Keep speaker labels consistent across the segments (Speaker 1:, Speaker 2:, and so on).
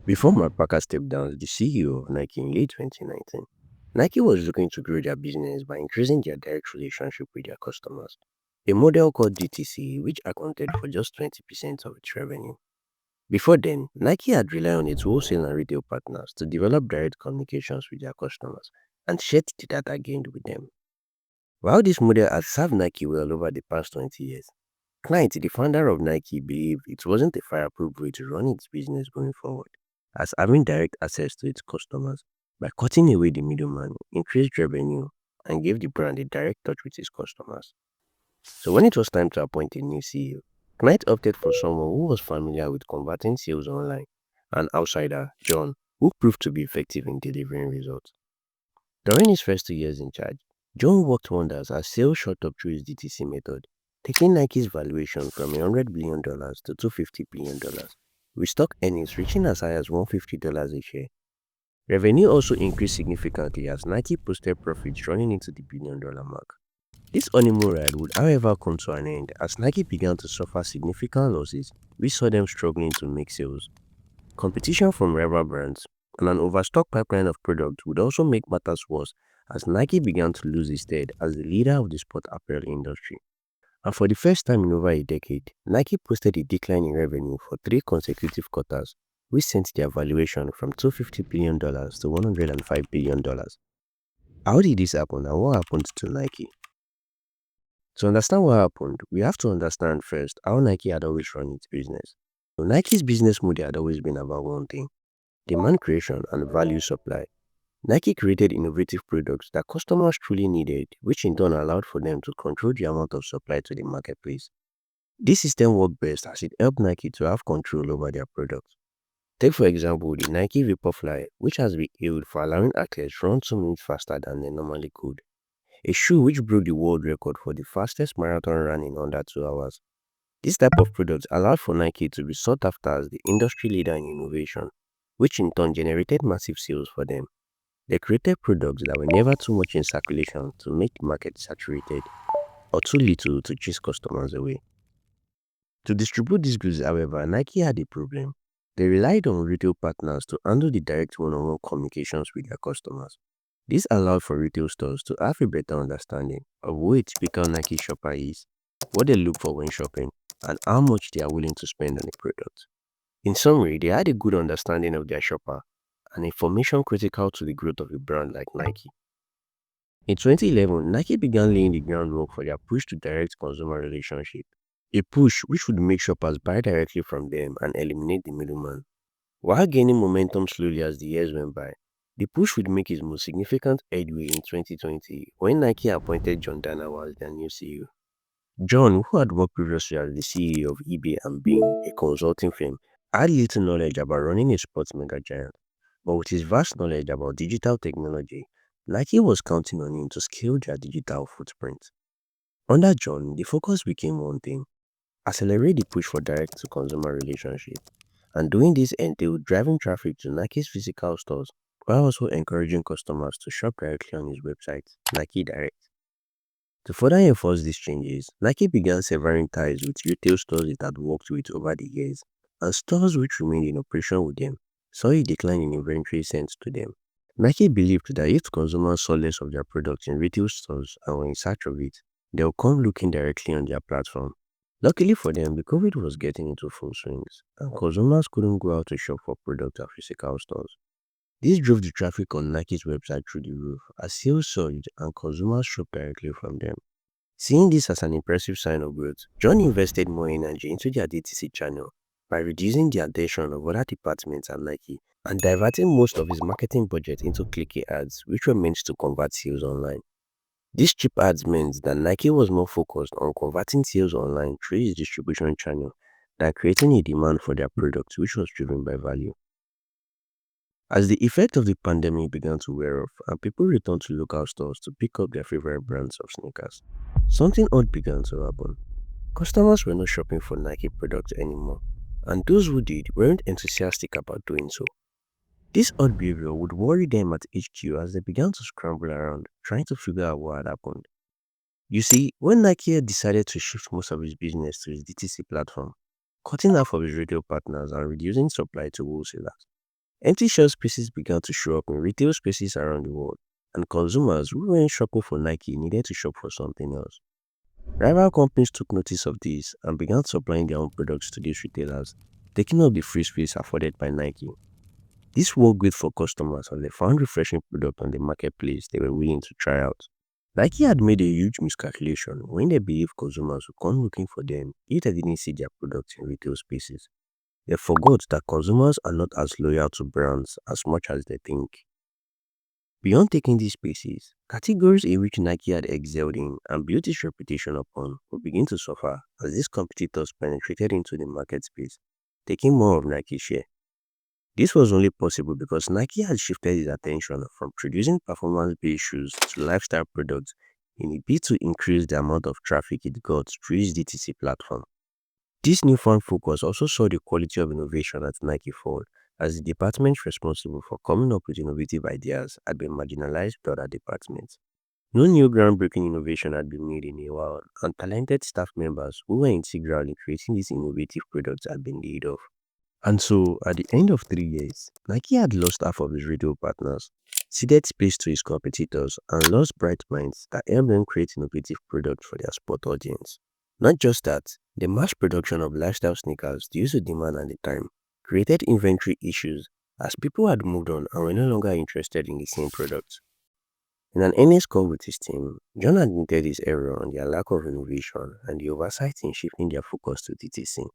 Speaker 1: Before Mark Parker stepped down as the CEO of Nike in late 2019, Nike was looking to grow their business by increasing their direct relationship with their customers, a model called DTC, which accounted for just 20% of its revenue. Before then, Nike had relied on its wholesale and retail partners to develop direct communications with their customers and share the data gained with them. While this model has served Nike well over the past 20 years, Knight, the founder of Nike, believed it wasn't a fireproof way to run its business going forward, as having direct access to its customers by cutting away the middleman increased revenue and gave the brand a direct touch with its customers. So when it was time to appoint a new CEO, Knight opted for someone who was familiar with converting sales online, an outsider, John, who proved to be effective in delivering results. During his first 2 years in charge, John worked wonders as sales shot up through his DTC method, taking Nike's valuation from $100 billion to $250 billion, with stock earnings reaching as high as $150 a share. Revenue also increased significantly as Nike posted profits running into the $1 billion mark. This honeymoon ride would, however, come to an end as Nike began to suffer significant losses, which saw them struggling to make sales. Competition from rival brands and an overstock pipeline of products would also make matters worse as Nike began to lose its stead as the leader of the sport apparel industry. And for the first time in over a decade, Nike posted a decline in revenue for 3 consecutive quarters, which sent their valuation from $250 billion to $105 billion. How did this happen and what happened to Nike? To understand what happened, we have to understand first how Nike had always run its business. So Nike's business model had always been about one thing: demand creation and value supply. Nike created innovative products that customers truly needed, which in turn allowed for them to control the amount of supply to the marketplace. This system worked best as it helped Nike to have control over their products. Take for example the Nike Vaporfly, which has been hailed for allowing athletes run 2 minutes faster than they normally could. A shoe which broke the world record for the fastest marathon run in under 2 hours. This type of product allowed for Nike to be sought after as the industry leader in innovation, which in turn generated massive sales for them. They created products that were never too much in circulation to make the market saturated, or too little to chase customers away. To distribute these goods, however, Nike had a problem. They relied on retail partners to handle the direct one-on-one communications with their customers. This allowed for retail stores to have a better understanding of who a typical Nike shopper is, what they look for when shopping, and how much they are willing to spend on a product. In summary, they had a good understanding of their shopper and information critical to the growth of a brand like Nike. In 2011, Nike began laying the groundwork for their push to direct consumer relationship, a push which would make shoppers buy directly from them and eliminate the middleman. While gaining momentum slowly as the years went by, the push would make its most significant headway in 2020 when Nike appointed John Danaher as their new CEO. John, who had worked previously as the CEO of eBay and Bing, a consulting firm, had little knowledge about running a sports mega giant, but with his vast knowledge about digital technology, Nike was counting on him to scale their digital footprint. Under John, the focus became one thing: accelerate the push for direct to consumer relationship. And doing this entailed driving traffic to Nike's physical stores while also encouraging customers to shop directly on his website, Nike Direct. To further enforce these changes, Nike began severing ties with retail stores it had worked with over the years, and stores which remained in operation with them saw a decline in inventory sent to them. Nike believed that if consumers saw less of their products in retail stores and were in search of it, they would come looking directly on their platform. Luckily for them, the COVID was getting into full swings, and consumers couldn't go out to shop for products at physical stores. This drove the traffic on Nike's website through the roof as sales surged and consumers shopped directly from them. Seeing this as an impressive sign of growth, John invested more energy into their DTC channel by reducing the attention of other departments at Nike and diverting most of his marketing budget into clicky ads, which were meant to convert sales online. These cheap ads meant that Nike was more focused on converting sales online through its distribution channel than creating a demand for their products, which was driven by value. As the effect of the pandemic began to wear off and people returned to local stores to pick up their favorite brands of sneakers, something odd began to happen. Customers were not shopping for Nike products anymore, and those who did weren't enthusiastic about doing so. This odd behavior would worry them at HQ as they began to scramble around, trying to figure out what had happened. You see, when Nike had decided to shift most of his business to his DTC platform, cutting half of his retail partners and reducing supply to wholesalers, Empty shelf spaces began to show up in retail spaces around the world, and consumers who weren't shopping for Nike needed to shop for something else. Rival companies took notice of this and began supplying their own products to these retailers, taking up the free space afforded by Nike. This worked great for customers as they found refreshing products on the marketplace they were willing to try out. Nike had made a huge miscalculation when they believed consumers would come looking for them if they didn't see their products in retail spaces. They forgot that consumers are not as loyal to brands as much as they think. Beyond taking these spaces, categories in which Nike had excelled in and built its reputation upon would begin to suffer as these competitors penetrated into the market space, taking more of Nike's share. This was only possible because Nike had shifted its attention from producing performance-based shoes to lifestyle products in a bid to increase the amount of traffic it got through its DTC platform. This newfound focus also saw the quality of innovation at Nike fall, as the department responsible for coming up with innovative ideas had been marginalized by other departments. No new groundbreaking innovation had been made in a while, and talented staff members who were integral in creating these innovative products had been laid off. And so, at the end of 3 years, Nike had lost half of its retail partners, ceded space to its competitors, and lost bright minds that helped them create innovative products for their sport audience. Not just that, the mass production of lifestyle sneakers due to demand at the time created inventory issues as people had moved on and were no longer interested in the same products. In an earnest call with his team, John admitted his error on their lack of innovation and the oversight in shifting their focus to DTC.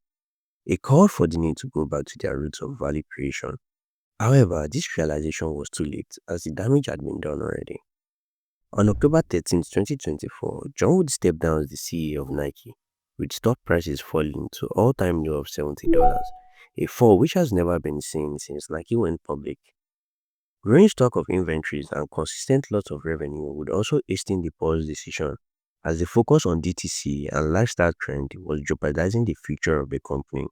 Speaker 1: He called for the need to go back to their roots of value creation. However, this realization was too late as the damage had been done already. On October 13, 2024, John Wood stepped down as the CEO of Nike, with stock prices falling to all-time low of $70, a fall which has never been seen since Nike went public. Growing stock of inventories and consistent loss of revenue would also hasten the pause decision, as the focus on DTC and lifestyle trend was jeopardizing the future of the company.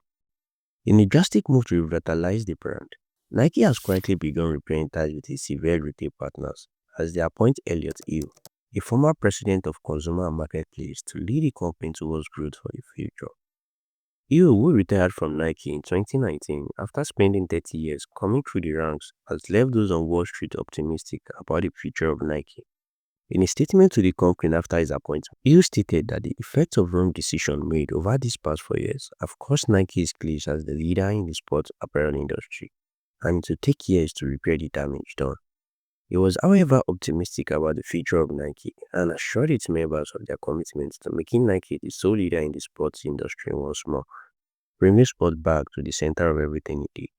Speaker 1: In a drastic move to revitalize the brand, Nike has quietly begun repairing ties with its severed retail partners as they appoint Elliott Hill, a former president of Consumer and Marketplace, to lead the company towards growth for the future. Hill, who retired from Nike in 2019 after spending 30 years coming through the ranks, has left those on Wall Street optimistic about the future of Nike. In a statement to the company after his appointment, Hill stated that the effects of wrong decisions made over these past 4 years have cost Nike its place as the leader in the sports apparel industry, and it will take years to repair the damage done. He was, however, optimistic about the future of Nike and assured its members of their commitment to making Nike the sole leader in the sports industry once more, bringing sport back to the center of everything it did.